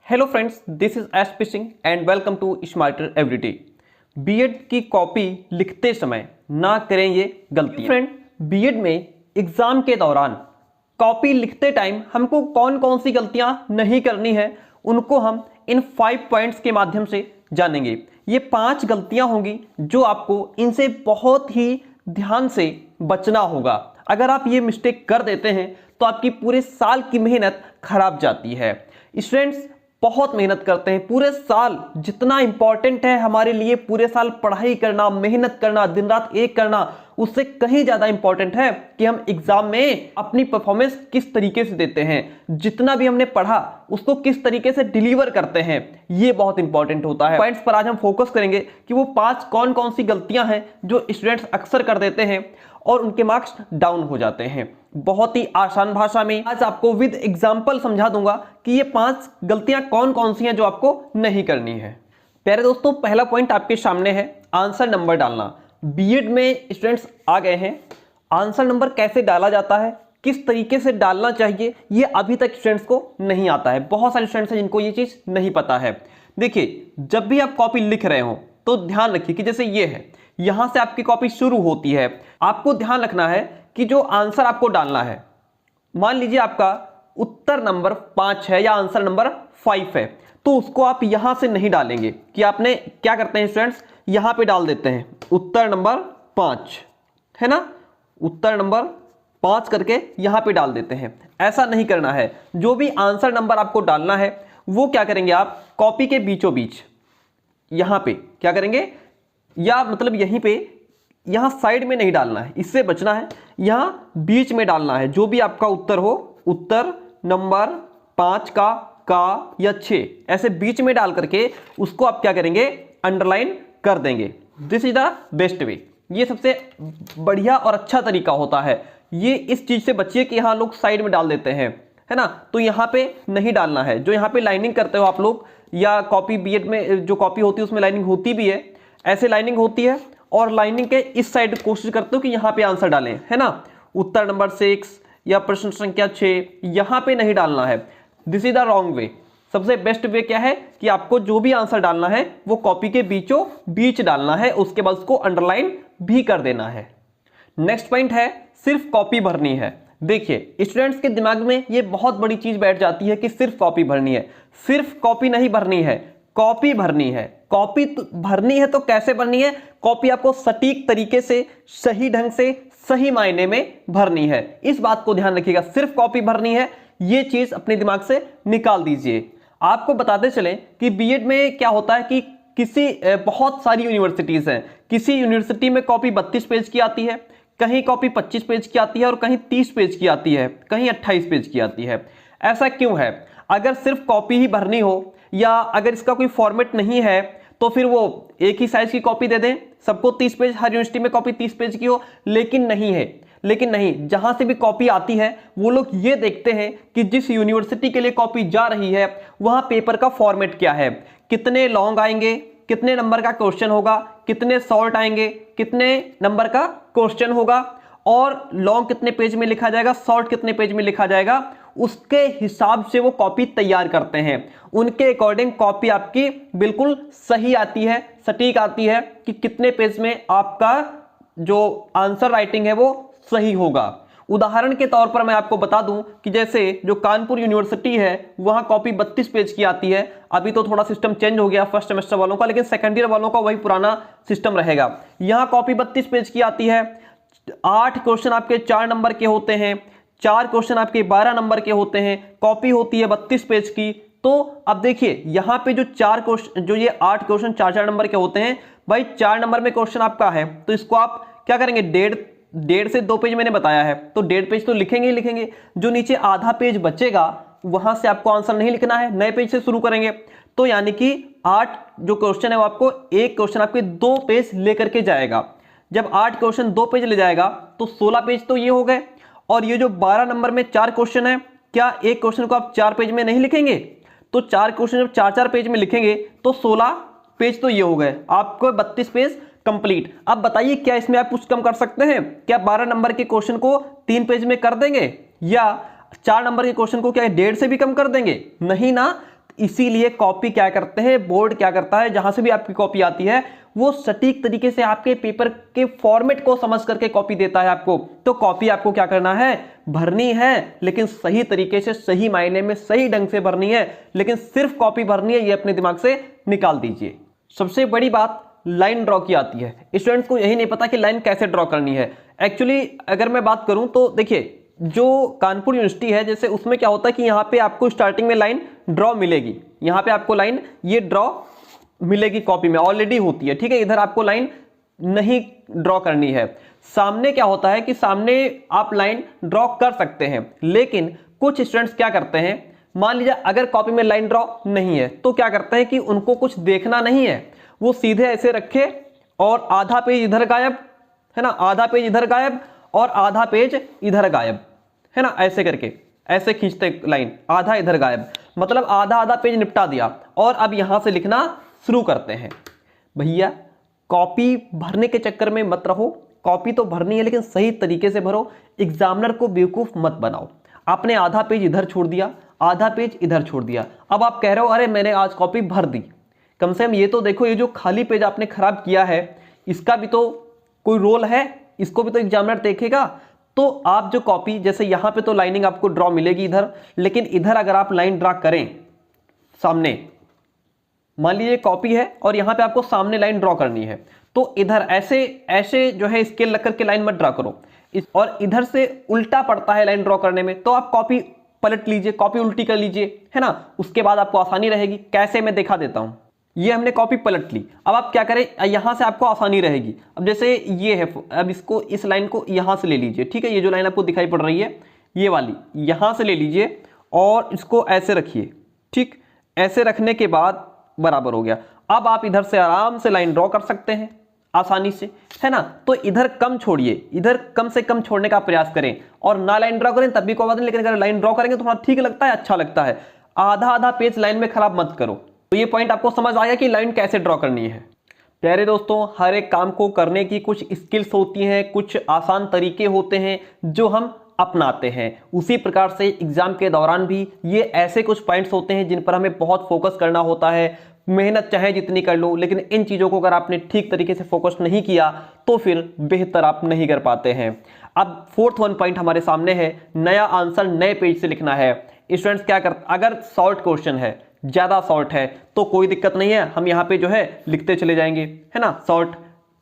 Hello friends, this is S P Singh and welcome to smarter everyday. BEd की copy लिखते समय ना करें ये गलती। फ्रेंड, बीएड में एग्जाम के दौरान कॉपी लिखते टाइम हमको कौन कौन सी गलतियां नहीं करनी है, उनको हम इन 5 पॉइंट्स के माध्यम से जानेंगे। ये 5 गलतियां होंगी जो आपको इनसे बहुत ही ध्यान से बचना होगा। अगर आप ये मिस्टेक कर देते हैं तो आपकी पूरे साल की मेहनत खराब जाती है। स्टूडेंट्स बहुत मेहनत करते हैं पूरे साल, जितना इंपॉर्टेंट है हमारे लिए पूरे साल पढ़ाई करना, मेहनत करना, दिन रात एक करना, उससे कहीं ज्यादा इंपॉर्टेंट है कि हम एग्जाम में अपनी परफॉर्मेंस किस तरीके से देते हैं, जितना भी हमने पढ़ा उसको किस तरीके से डिलीवर करते हैं, ये बहुत इंपॉर्टेंट होता है। पॉइंट्स पर आज हम फोकस करेंगे कि वो 5 कौन कौन सी गलतियां हैं जो स्टूडेंट्स अक्सर कर देते हैं और उनके मार्क्स डाउन हो जाते हैं। बहुत ही आसान भाषा में आज आपको विद एग्जांपल समझा दूंगा कि ये 5 गलतियां कौन कौन सी हैं जो आपको नहीं करनी है। प्यारे दोस्तों, पहला पॉइंट आपके सामने है आंसर नंबर डालना। बीएड में स्टूडेंट्स आ गए हैं, आंसर नंबर कैसे डाला जाता है, किस तरीके से डालना चाहिए, ये अभी तक स्टूडेंट्स को नहीं आता है। बहुत सारे स्टूडेंट्स हैं जिनको ये चीज नहीं पता है। देखिए, जब भी आप कॉपी लिख रहे हो तो ध्यान रखिए कि जैसे ये है, यहां से आपकी कॉपी शुरू होती है। आपको ध्यान रखना है कि जो आंसर आपको डालना है, मान लीजिए आपका उत्तर नंबर 5 है या आंसर नंबर 5 है, तो उसको आप यहां से नहीं डालेंगे कि आपने क्या करते हैं स्टूडेंट्स, यहां पे डाल देते हैं उत्तर नंबर 5, है ना, उत्तर नंबर 5 करके यहां पे डाल देते हैं। ऐसा नहीं करना है। जो भी आंसर नंबर आपको डालना है वो क्या करेंगे, आप कॉपी के बीचों बीच यहां पे क्या करेंगे, या मतलब यहीं पे, यहां साइड में नहीं डालना है, इससे बचना है, यहां बीच में डालना है। जो भी आपका उत्तर हो, उत्तर नंबर 5 का या 6, ऐसे बीच में डाल करके उसको आप क्या करेंगे, अंडरलाइन कर देंगे। This is the best way. ये सबसे बढ़िया और अच्छा तरीका होता है। ये इस चीज से बचिए कि यहां लोग साइड में डाल देते हैं, है ना, तो यहां पे नहीं डालना है। जो यहां पे लाइनिंग करते हो आप लोग, या कॉपी बीएड में जो कॉपी होती है उसमें लाइनिंग होती भी है, ऐसे लाइनिंग होती है, और लाइनिंग के इस साइड कोशिश करते हो कि यहां पे आंसर डालें, है ना, उत्तर नंबर 6 या प्रश्न संख्या 6, यहां पे नहीं डालना है। This is the wrong way. सबसे बेस्ट वे क्या है कि आपको जो भी आंसर डालना है वो कॉपी के बीचों बीच डालना है, उसके बाद उसको अंडरलाइन भी कर देना है। नेक्स्ट पॉइंट है सिर्फ कॉपी भरनी है। देखिए, स्टूडेंट्स के दिमाग में ये बहुत बड़ी चीज बैठ जाती है कि सिर्फ कॉपी भरनी है। सिर्फ कॉपी नहीं भरनी है, कॉपी भरनी है। कॉपी भरनी है तो कैसे भरनी है, कॉपी आपको सटीक तरीके से, सही ढंग से, सही मायने में भरनी है। इस बात को ध्यान रखिएगा, सिर्फ कॉपी भरनी है, ये चीज अपने दिमाग से निकाल दीजिए। आपको बताते चलें कि बीएड में क्या होता है कि बहुत सारी यूनिवर्सिटीज हैं, किसी यूनिवर्सिटी में कॉपी 32 पेज की आती है, कहीं कॉपी 25 पेज की आती है, और कहीं 30 पेज की आती है, कहीं 28 पेज की आती है। ऐसा क्यों है? अगर सिर्फ कॉपी ही भरनी हो, या अगर इसका कोई फॉर्मेट नहीं है, तो फिर वो एक ही साइज की कॉपी दे दें, सबको 30 पेज, हर यूनिवर्सिटी में कॉपी 30 पेज की हो। लेकिन नहीं, जहां से भी कॉपी आती है वो लोग ये देखते हैं कि जिस यूनिवर्सिटी के लिए कॉपी जा रही है वहां पेपर का फॉर्मेट क्या है, कितने लॉन्ग आएंगे, कितने नंबर का क्वेश्चन होगा, कितने शॉर्ट आएंगे, कितने नंबर का क्वेश्चन होगा, और लॉन्ग कितने पेज में लिखा जाएगा, शॉर्ट कितने पेज में लिखा जाएगा, उसके हिसाब से वो कॉपी तैयार करते हैं। उनके अकॉर्डिंग कॉपी आपकी बिल्कुल सही आती है, सटीक आती है कि कितने पेज में आपका जो आंसर राइटिंग है वो सही होगा। उदाहरण के तौर पर मैं आपको बता दूं कि जैसे जो कानपुर यूनिवर्सिटी है वहां कॉपी 32 पेज की आती है। अभी तो थोड़ा सिस्टम चेंज हो गया फर्स्ट सेमेस्टर वालों का, लेकिन सेकेंड ईयर वालों का वही पुराना सिस्टम रहेगा। यहां कॉपी 32 पेज की आती है, 8 क्वेश्चन आपके 4 नंबर के होते हैं, 4 क्वेश्चन आपके 12 नंबर के होते हैं, कॉपी होती है 32 पेज की। तो अब देखिए, यहां पे जो 4 क्वेश्चन, जो ये 8 क्वेश्चन 4-4 नंबर के होते हैं, भाई 4 नंबर में क्वेश्चन आपका है, तो इसको आप क्या करेंगे, डेढ़ से 2 पेज मैंने बताया है, तो 1.5 पेज तो लिखेंगे ही लिखेंगे। जो नीचे आधा पेज बचेगा वहां से आपको आंसर नहीं लिखना है, नए पेज से शुरू करेंगे। तो यानी कि 8 जो क्वेश्चन है वो आपको, एक क्वेश्चन आपके 2 पेज लेकर के जाएगा। जब 8 क्वेश्चन 2 पेज ले जाएगा तो 16 पेज तो ये हो गए। और ये जो 12 नंबर में 4 क्वेश्चन है, क्या एक क्वेश्चन को आप 4 पेज में नहीं लिखेंगे? तो 4 क्वेश्चन जब 4-4 पेज में लिखेंगे तो 16 पेज तो ये हो गए, आपको 32 पेज कंप्लीट। अब बताइए, क्या इसमें आप कुछ कम कर सकते हैं? क्या 12 नंबर के क्वेश्चन को 3 पेज में कर देंगे, या 4 नंबर के क्वेश्चन को क्या 1.5 से भी कम कर देंगे? नहीं ना। इसीलिए कॉपी क्या करते हैं, बोर्ड क्या करता है, जहां से भी आपकी कॉपी आती है वो सटीक तरीके से आपके पेपर के फॉर्मेट को समझ करके कॉपी देता है आपको। तो कॉपी आपको क्या करना है, भरनी है, लेकिन सही तरीके से, सही मायने में, सही ढंग से भरनी है। लेकिन सिर्फ कॉपी भरनी है, ये अपने दिमाग से निकाल दीजिए। सबसे बड़ी बात लाइन ड्रॉ की आती है। स्टूडेंट्स को यही नहीं पता कि लाइन कैसे ड्रॉ करनी है। एक्चुअली अगर मैं बात करूं तो देखिए, जो कानपुर यूनिवर्सिटी है जैसे, उसमें क्या होता है कि यहाँ पे आपको स्टार्टिंग में लाइन ड्रॉ मिलेगी, यहाँ पे आपको लाइन ये ड्रॉ मिलेगी, कॉपी में ऑलरेडी होती है, ठीक है। इधर आपको लाइन नहीं ड्रॉ करनी है। सामने क्या होता है कि सामने आप लाइन ड्रॉ कर सकते हैं, लेकिन कुछ स्टूडेंट्स क्या करते हैं, मान लीजिए अगर कॉपी में लाइन ड्रॉ नहीं है तो क्या करते हैं कि उनको कुछ देखना नहीं है, वो सीधे ऐसे रखे और आधा पेज इधर गायब, है ना, आधा पेज इधर गायब और आधा पेज इधर गायब, है ना, ऐसे करके ऐसे खींचते लाइन, आधा इधर गायब, मतलब आधा आधा पेज निपटा दिया और अब यहां से लिखना शुरू करते हैं। भैया कॉपी भरने के चक्कर में मत रहो, कॉपी तो भरनी है लेकिन सही तरीके से भरो, एग्जामिनर को बेवकूफ मत बनाओ। आपने आधा पेज इधर छोड़ दिया, आधा पेज इधर छोड़ दिया, अब आप कह रहे हो अरे मैंने आज कॉपी भर दी। कम से कम ये तो देखो, ये जो खाली पेज आपने खराब किया है इसका भी तो कोई रोल है, इसको भी तो एग्जामिनर देखेगा। तो आप जो कॉपी, जैसे यहां पे तो लाइनिंग आपको ड्रॉ मिलेगी इधर, लेकिन इधर अगर आप लाइन ड्रॉ करें सामने, मान लीजिए कॉपी है और यहां पे आपको सामने लाइन ड्रॉ करनी है, तो इधर ऐसे ऐसे जो है स्केल लग करके लाइन मत ड्रॉ करो, और इधर से उल्टा पड़ता है लाइन ड्रॉ करने में, तो आप कॉपी पलट लीजिए, कॉपी उल्टी कर लीजिए, है ना, उसके बाद आपको आसानी रहेगी। कैसे, मैं दिखा देता हूं। ये हमने कॉपी पलट ली, अब आप क्या करें, यहां से आपको आसानी रहेगी। अब जैसे ये है, अब इसको, इस लाइन को यहां से ले लीजिए, ठीक है, ये जो लाइन आपको दिखाई पड़ रही है ये वाली, यहां से ले लीजिए और इसको ऐसे रखिए, ठीक, ऐसे रखने के बाद बराबर हो गया। अब आप इधर से आराम से लाइन ड्रॉ कर सकते हैं आसानी से, है ना। तो इधर कम छोड़िए, इधर कम से कम छोड़ने का प्रयास करें, और ना लाइन ड्रॉ करें तब भी कोई बात नहीं, लेकिन अगर लाइन ड्रॉ करेंगे तो थोड़ा ठीक लगता है, अच्छा लगता है। आधा आधा पेज लाइन में खराब मत करो। तो ये पॉइंट आपको समझ आया कि लाइन कैसे ड्रॉ करनी है। प्यारे दोस्तों, हर एक काम को करने की कुछ स्किल्स होती हैं, कुछ आसान तरीके होते हैं जो हम अपनाते हैं। उसी प्रकार से एग्जाम के दौरान भी ये ऐसे कुछ पॉइंट्स होते हैं जिन पर हमें बहुत फोकस करना होता है। मेहनत चाहे जितनी कर लो, लेकिन इन चीज़ों को अगर आपने ठीक तरीके से फोकस नहीं किया तो फिर बेहतर आप नहीं कर पाते हैं। अब फोर्थ वन पॉइंट हमारे सामने है, नया आंसर नए पेज से लिखना है। स्टूडेंट्स क्या करते, अगर शॉर्ट क्वेश्चन है, ज़्यादा शॉर्ट है तो कोई दिक्कत नहीं है, हम यहाँ पे जो है लिखते चले जाएंगे, है ना। शॉर्ट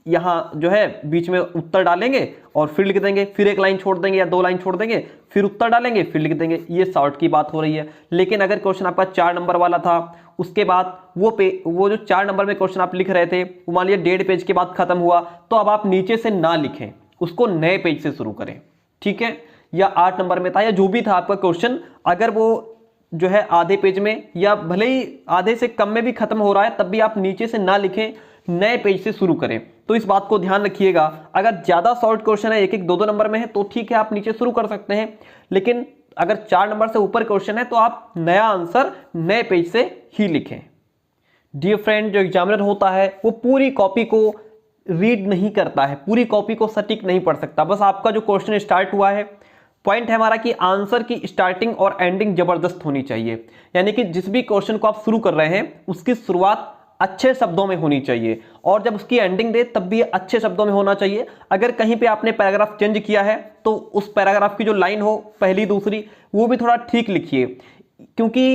यहाँ जो है बीच में उत्तर डालेंगे और फिर लिख देंगे, फिर एक लाइन छोड़ देंगे या दो लाइन छोड़ देंगे, फिर उत्तर डालेंगे, फिर लिख देंगे, ये शॉर्ट की बात हो रही है। लेकिन अगर क्वेश्चन आपका 4 नंबर वाला था, उसके बाद वो जो 4 नंबर में क्वेश्चन आप लिख रहे थे वो मान लीजिए 1.5 पेज के बाद खत्म हुआ, तो अब आप नीचे से ना लिखें, उसको नए पेज से शुरू करें, ठीक है। या 8 नंबर में था या जो भी था आपका क्वेश्चन, अगर वो जो है आधे पेज में या भले ही आधे से कम में भी खत्म हो रहा है, तब भी आप नीचे से ना लिखें, नए पेज से शुरू करें। तो इस बात को ध्यान रखिएगा। अगर ज्यादा शॉर्ट क्वेश्चन है, 1-1, 2-2 नंबर में है, तो ठीक है आप नीचे शुरू कर सकते हैं, लेकिन अगर 4 नंबर से ऊपर क्वेश्चन है तो आप नया आंसर नए पेज से ही लिखें। डियर फ्रेंड, जो एग्जामिनर होता है वो पूरी कॉपी को रीड नहीं करता है, पूरी कॉपी को सटीक नहीं पढ़ सकता। बस आपका जो क्वेश्चन स्टार्ट हुआ है, पॉइंट है हमारा कि आंसर की स्टार्टिंग और एंडिंग जबरदस्त होनी चाहिए। यानी कि जिस भी क्वेश्चन को आप शुरू कर रहे हैं उसकी शुरुआत अच्छे शब्दों में होनी चाहिए, और जब उसकी एंडिंग दे तब भी अच्छे शब्दों में होना चाहिए। अगर कहीं पे आपने पैराग्राफ चेंज किया है तो उस पैराग्राफ की जो लाइन हो, पहली दूसरी, वो भी थोड़ा ठीक लिखिए, क्योंकि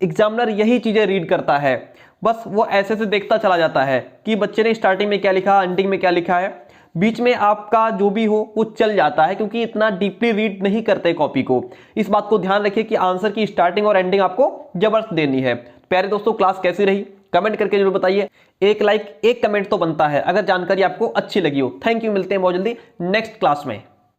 एग्जामिनर यही चीजें रीड करता है। बस वो ऐसे से देखता चला जाता है कि बच्चे ने स्टार्टिंग में क्या लिखा, एंडिंग में क्या लिखा है, बीच में आपका जो भी हो वो चल जाता है, क्योंकि इतना डीपली रीड नहीं करते कॉपी को। इस बात को ध्यान रखिए कि आंसर की स्टार्टिंग और एंडिंग आपको जबरदस्त देनी है। प्यारे दोस्तों, क्लास कैसी रही कमेंट करके जरूर बताइए। एक लाइक, एक कमेंट तो बनता है अगर जानकारी आपको अच्छी लगी हो। थैंक यू, मिलते हैं बहुत जल्दी नेक्स्ट क्लास में।